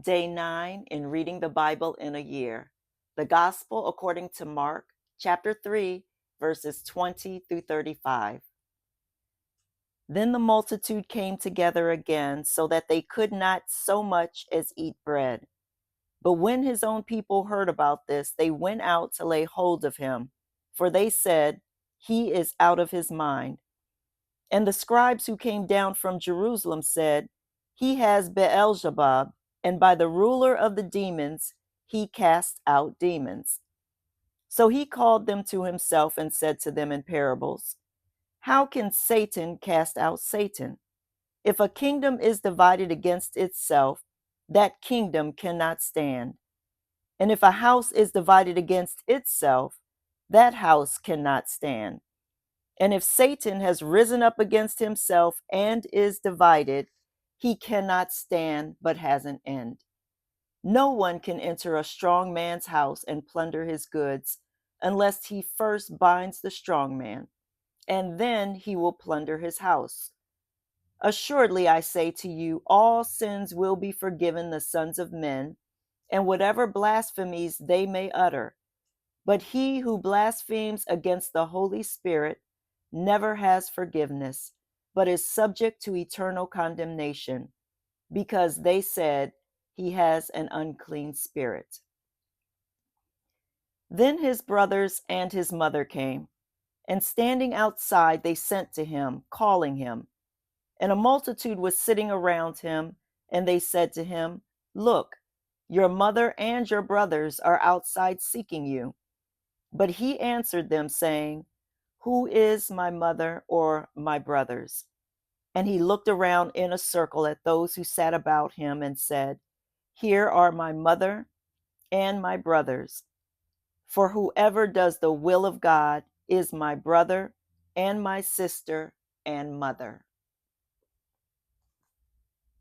Day 9 in Reading the Bible in a Year. The Gospel according to Mark, chapter 3, verses 20 through 35. Then the multitude came together again, so that they could not so much as eat bread. But when his own people heard about this, they went out to lay hold of him, for they said, "He is out of his mind." And the scribes who came down from Jerusalem said, "He has Beelzebub, and by the ruler of the demons he casts out demons." So he called them to himself and said to them in parables, "How can Satan cast out Satan? If a kingdom is divided against itself, that kingdom cannot stand. And if a house is divided against itself, that house cannot stand. And if Satan has risen up against himself and is divided, he cannot stand but has an end. No one can enter a strong man's house and plunder his goods unless he first binds the strong man, and then he will plunder his house. Assuredly, I say to you, all sins will be forgiven the sons of men, and whatever blasphemies they may utter. But he who blasphemes against the Holy Spirit never has forgiveness, but is subject to eternal condemnation, because they said he has an unclean spirit. Then his brothers and his mother came, and standing outside, they sent to him, calling him. And a multitude was sitting around him, and they said to him, "Look, your mother and your brothers are outside seeking you." But he answered them, saying, "Who is my mother or my brothers?" And he looked around in a circle at those who sat about him and said, "Here are my mother and my brothers. For whoever does the will of God is my brother and my sister and mother."